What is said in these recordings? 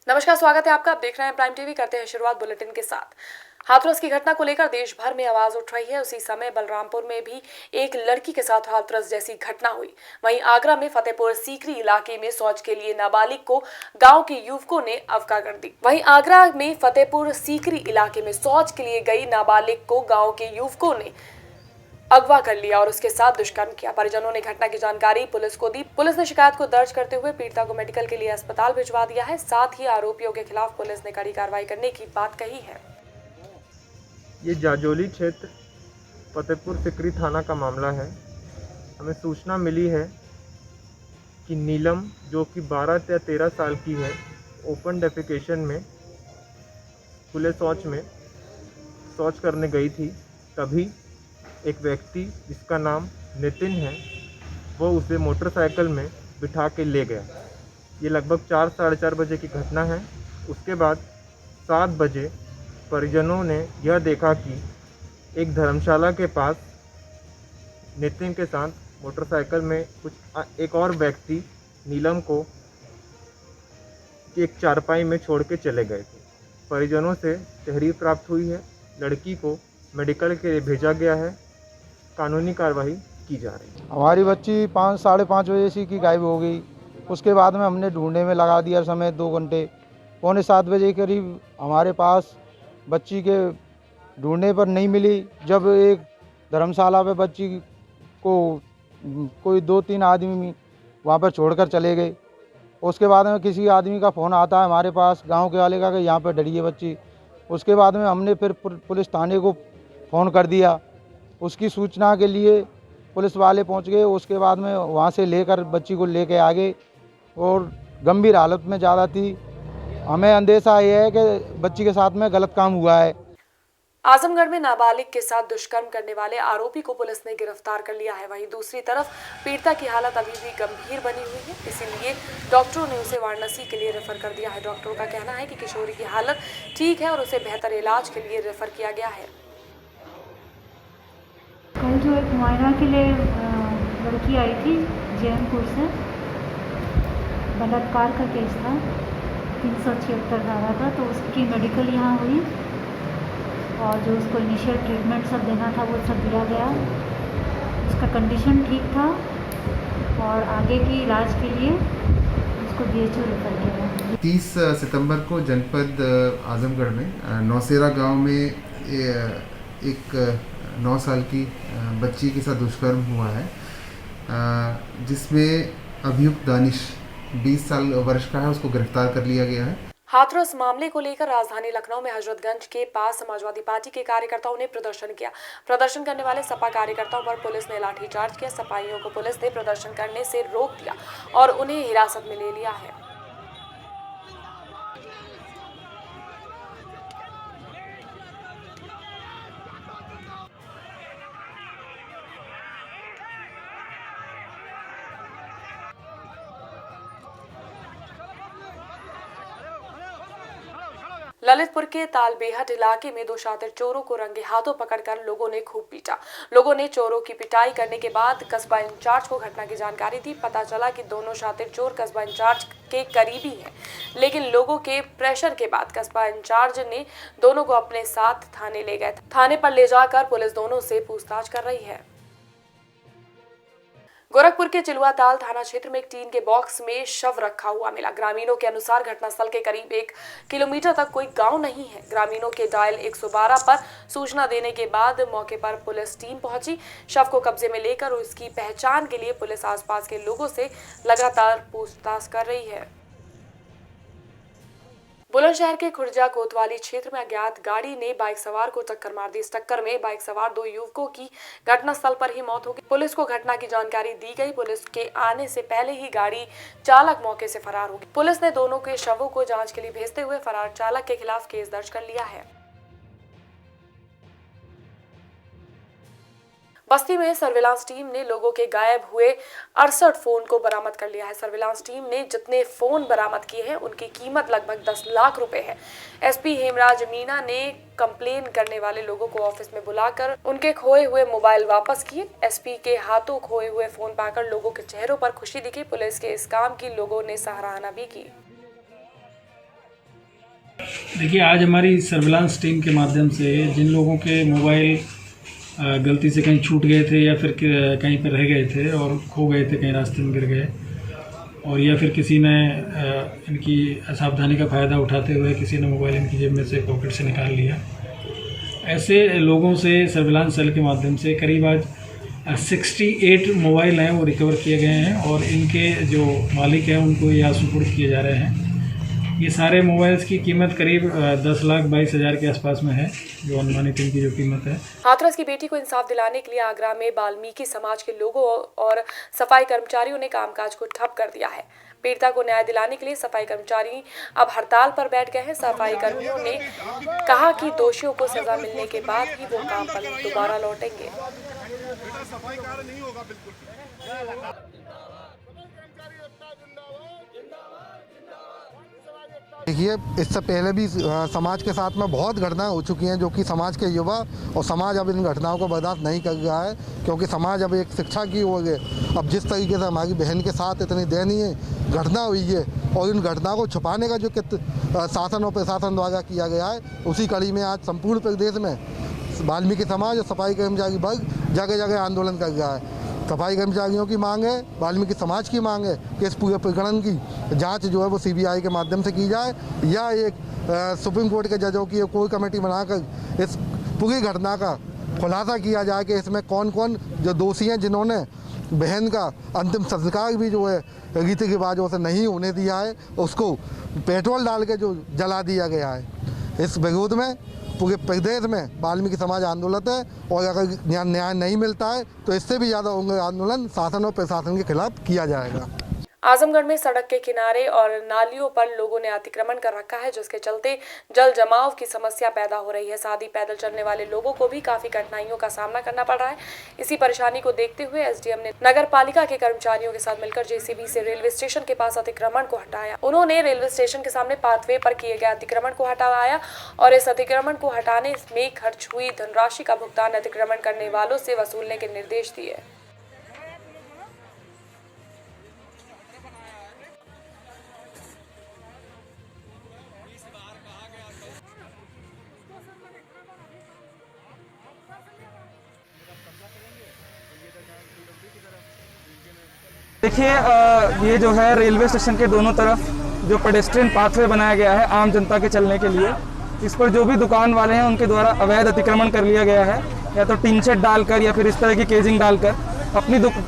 नमस्कार, स्वागत है आपका। आप देख रहे हैं प्राइम टीवी। करते हैं शुरुआत बुलेटिन के साथ। हाथरस की घटना को लेकर देश भर में आवाज उठ रही है। उसी समय बलरामपुर में भी एक लड़की के साथ हाथरस जैसी घटना हुई। वहीं आगरा में फतेहपुर सीकरी इलाके में शौच के लिए नाबालिग को गांव के युवकों ने अगवा कर दी। वहीं आगरा में फतेहपुर सीकरी इलाके में शौच के लिए गई नाबालिग को गाँव के युवकों ने अगवा कर लिया और उसके साथ दुष्कर्म किया। परिजनों ने घटना की जानकारी पुलिस को दी। पुलिस ने शिकायत को दर्ज करते हुए पीड़िता को मेडिकल के लिए अस्पताल भिजवा दिया है। साथ ही आरोपियों के खिलाफ पुलिस ने कड़ी कार्रवाई करने की बात कही है। ये जाजोली क्षेत्र फतेहपुर सीकरी थाना का मामला है। हमें सूचना मिली है कि नीलम जो कि 12 या 13 साल की है, ओपन डेफिकेशन में खुले शौच करने गई थी। तभी एक व्यक्ति जिसका नाम नितिन है वो उसे मोटरसाइकिल में बिठा के ले गया। ये लगभग 4 साढ़े 4 बजे की घटना है। उसके बाद 7 बजे परिजनों ने यह देखा कि एक धर्मशाला के पास नितिन के साथ मोटरसाइकिल में एक और व्यक्ति नीलम को एक चारपाई में छोड़ के चले गए थे। परिजनों से तहरीर प्राप्त हुई है। लड़की को मेडिकल के लिए भेजा गया है। कानूनी कार्रवाई की जा रही है। हमारी बच्ची 5 साढ़े 5 बजे से की गायब हो गई। उसके बाद में हमने ढूंढने में लगा दिया समय 2 घंटे। पौने 7 बजे के करीब हमारे पास बच्ची के ढूंढने पर नहीं मिली। जब एक धर्मशाला पे बच्ची को कोई 2-3 आदमी वहाँ पर छोड़कर चले गए। उसके बाद में किसी आदमी का फ़ोन आता है हमारे पास, गांव के वाले का, कि यहाँ पर डरी है बच्ची। उसके बाद में हमने फिर पुलिस थाने को फ़ोन कर दिया। उसकी सूचना के लिए पुलिस वाले पहुंच गए। उसके बाद में वहां से लेकर बच्ची को लेके आ गए और गंभीर हालत में ज़्यादा थी। हमें अंदेशा ये है कि बच्ची के साथ में गलत काम हुआ है। आजमगढ़ में नाबालिग के साथ दुष्कर्म करने वाले आरोपी को पुलिस ने गिरफ्तार कर लिया है। वहीं दूसरी तरफ पीड़िता की हालत अभी भी गंभीर बनी हुई है, इसीलिए डॉक्टरों ने उसे वाराणसी के लिए रेफर कर दिया है। डॉक्टरों का कहना है कि किशोरी की हालत ठीक है और उसे बेहतर इलाज के लिए रेफर किया गया है। कल जो एक मुआयना के लिए लड़की आई थी जैनपुर से, बलात्कार का केस था, 376 धारा था, तो उसकी मेडिकल यहाँ हुई और जो उसको इनिशियल ट्रीटमेंट सब देना था वो सब दिया गया। उसका कंडीशन ठीक था और आगे की इलाज के लिए उसको BHO रेफर किया गया। 30 सितंबर को जनपद आजमगढ़ में नौसेरा गांव में एक 9 साल की बच्ची के साथ दुष्कर्म हुआ है, जिसमें अभियुक्त दानिश 20 साल वर्ष का है। उसको गिरफ्तार कर लिया गया है। हाथरस मामले को लेकर राजधानी लखनऊ में हजरतगंज के पास समाजवादी पार्टी के कार्यकर्ताओं ने प्रदर्शन किया। प्रदर्शन करने वाले सपा कार्यकर्ताओं पर पुलिस ने लाठीचार्ज किया। सपाइयों को पुलिस ने प्रदर्शन करने से रोक दिया और उन्हें हिरासत में ले लिया है। ललितपुर के तालबेहट इलाके में 2 शातिर चोरों को रंगे हाथों पकड़कर लोगों ने खूब पीटा। लोगों ने चोरों की पिटाई करने के बाद कस्बा इंचार्ज को घटना की जानकारी दी। पता चला कि दोनों शातिर चोर कस्बा इंचार्ज के करीबी हैं, लेकिन लोगों के प्रेशर के बाद कस्बा इंचार्ज ने दोनों को अपने साथ थाने ले गए। थाने पर ले जाकर पुलिस दोनों से पूछताछ कर रही है। गोरखपुर के चिलुआताल थाना क्षेत्र में एक टीन के बॉक्स में शव रखा हुआ मिला। ग्रामीणों के अनुसार घटनास्थल के करीब 1 किलोमीटर तक कोई गांव नहीं है। ग्रामीणों के डायल 112 पर सूचना देने के बाद मौके पर पुलिस टीम पहुंची। शव को कब्जे में लेकर उसकी पहचान के लिए पुलिस आसपास के लोगों से लगातार पूछताछ कर रही है। बुलंदशहर के खुर्जा कोतवाली क्षेत्र में अज्ञात गाड़ी ने बाइक सवार को टक्कर मार दी। इस टक्कर में बाइक सवार 2 युवकों की घटनास्थल पर ही मौत हो गई। पुलिस को घटना की जानकारी दी गई। पुलिस के आने से पहले ही गाड़ी चालक मौके से फरार हो गया। पुलिस ने दोनों के शवों को जांच के लिए भेजते हुए फरार चालक के खिलाफ केस दर्ज कर लिया है। बस्ती में सर्विलांस टीम ने लोगों के गायब हुए 68 फोन को बरामद कर लिया है। सर्विलांस टीम ने जितने फोन बरामद किए हैं उनकी कीमत लगभग 10 लाख रुपए है। एसपी हेमराज मीना ने कंप्लेन करने वाले लोगों को ऑफिस में बुलाकर उनके खोए हुए मोबाइल वापस किए। एसपी के हाथों खोए हुए फोन पाकर लोगों के चेहरों पर खुशी दिखी। पुलिस के इस काम की लोगों ने सराहना भी की। देखिए, आज हमारी सर्विलांस टीम के माध्यम से जिन लोगों के मोबाइल गलती से कहीं छूट गए थे या फिर कहीं पर रह गए थे और खो गए थे, कहीं रास्ते में गिर गए, और या फिर किसी ने इनकी असावधानी का फ़ायदा उठाते हुए किसी ने मोबाइल इनकी जेब में से पॉकेट से निकाल लिया, ऐसे लोगों से सर्विलांस सेल के माध्यम से करीब आज 68 मोबाइल हैं वो रिकवर किए गए हैं और इनके जो मालिक हैं उनको ये सुपुर्द किए जा रहे हैं। ये सारे मोबाइल्स की कीमत करीब 10,22,000 के आसपास में है, जो अनुमानित इनकी जो कीमत है। हाथरस की बेटी को इंसाफ दिलाने के लिए आगरा में वाल्मीकि समाज के लोगों और सफाई कर्मचारियों ने कामकाज को ठप कर दिया है। पीड़िता को न्याय दिलाने के लिए सफाई कर्मचारी अब हड़ताल पर बैठ गए हैं। सफाई कर्मियों ने कहा कि दोषियों को सजा मिलने के बाद ही वो काम पर दोबारा लौटेंगे। देखिए, इससे पहले भी समाज के साथ में बहुत घटनाएं हो चुकी हैं जो कि समाज के युवा और समाज अब इन घटनाओं को बर्दाश्त नहीं कर रहा है, क्योंकि समाज अब एक शिक्षा की हो गए। अब जिस तरीके से हमारी बहन के साथ इतनी दयनीय घटना हुई है और इन घटनाओं को छुपाने का जो शासन और प्रशासन द्वारा किया गया है, उसी कड़ी में आज संपूर्ण प्रदेश में वाल्मीकि समाज और सफाई कर्मचारी वर्ग जगह जगह आंदोलन कर रहा है। सफाई कर्मचारियों की मांग है, वाल्मीकि समाज की मांग है कि इस पूरे प्रकरण की जांच जो है वो सीबीआई के माध्यम से की जाए या एक सुप्रीम कोर्ट के जजों की कोई कमेटी बनाकर इस पूरी घटना का खुलासा किया जाए कि इसमें कौन कौन जो दोषी हैं जिन्होंने बहन का अंतिम संस्कार भी जो है रीति रिवाजों से नहीं होने दिया है, उसको पेट्रोल डाल के जो जला दिया गया है। इस विरोध में पूरे प्रदेश में वाल्मीकि समाज आंदोलन है और अगर न्याय नहीं मिलता है तो इससे भी ज़्यादा आंदोलन शासन और प्रशासन के खिलाफ किया जाएगा। आजमगढ़ में सड़क के किनारे और नालियों पर लोगों ने अतिक्रमण कर रखा है, जिसके चलते जल जमाव की समस्या पैदा हो रही है। साथ ही पैदल चलने वाले लोगों को भी काफी कठिनाइयों का सामना करना पड़ रहा है। इसी परेशानी को देखते हुए एसडीएम ने नगर पालिका के कर्मचारियों के साथ मिलकर जेसीबी से रेलवे स्टेशन के पास अतिक्रमण को हटाया। उन्होंने रेलवे स्टेशन के सामने पाथवे पर किए गए अतिक्रमण को हटाया और इस अतिक्रमण को हटाने में खर्च हुई धनराशि का भुगतान अतिक्रमण करने वालों से वसूलने के निर्देश दिए। देखिए, ये जो है रेलवे स्टेशन के दोनों तरफ जो पेडेस्ट्रियन पाथवे बनाया गया है आम जनता के चलने के लिए, इस पर जो भी दुकान वाले हैं उनके द्वारा अवैध अतिक्रमण कर लिया गया है, या तो टीन शेड डालकर या फिर इस तरह की केजिंग डालकर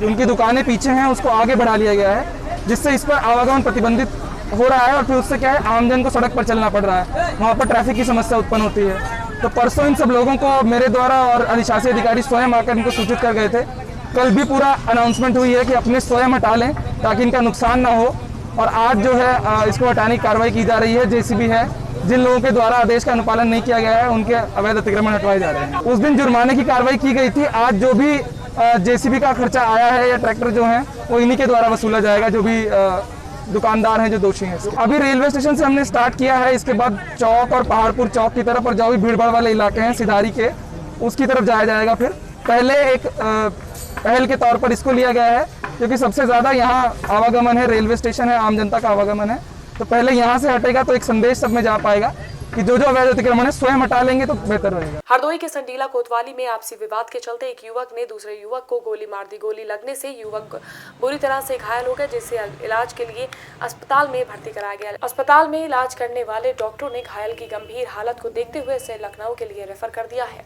उनकी दुकानें पीछे हैं उसको आगे बढ़ा लिया गया है, जिससे इस पर आवागमन प्रतिबंधित हो रहा है और फिर उससे क्या है आमजन को सड़क पर चलना पड़ रहा है, वहाँ पर ट्रैफिक की समस्या उत्पन्न होती है। तो परसों इन सब लोगों को मेरे द्वारा और अधिशासी अधिकारी स्वयं आकर इनको सूचित कर गए थे। कल भी पूरा अनाउंसमेंट हुई है कि अपने स्वयं हटा लें ताकि इनका नुकसान ना हो, और आज जो है इसको हटाने की कार्रवाई की जा रही है। जेसीबी है, जिन लोगों के द्वारा आदेश का अनुपालन नहीं किया गया है उनके अवैध अतिक्रमण हटवाए जा रहे हैं। उस दिन जुर्माने की कार्रवाई की गई थी, आज जो भी जेसीबी का खर्चा आया है या ट्रैक्टर जो है वो इन्हीं के द्वारा वसूला जाएगा, जो भी दुकानदार हैं जो दोषी हैं। अभी रेलवे स्टेशन से हमने स्टार्ट किया है, इसके बाद चौक और पहाड़पुर चौक की तरफ और जो भी भीड़भाड़ वाले इलाके हैं सिधारी के, उसकी तरफ जाया जाएगा। फिर पहले एक पहल के तौर पर इसको लिया गया है क्योंकि सबसे ज़्यादा यहाँ आवागमन है, रेलवे स्टेशन है, आम जनता का आवागमन है, तो पहले यहाँ से हटेगा तो एक संदेश सब में जा पाएगा कि जो अवैध अतिक्रमण है स्वयं हटा लेंगे तो बेहतर रहेगा। हरदोई के संडीला कोतवाली में आपसी विवाद के चलते एक युवक ने दूसरे युवक को गोली मार दी। गोली लगने से युवक बुरी तरह से घायल हो गया, जिसे इलाज के लिए अस्पताल में भर्ती कराया गया। अस्पताल में इलाज करने वाले डॉक्टरों ने घायल की गंभीर हालत को देखते हुए इसे लखनऊ के लिए रेफर कर दिया है।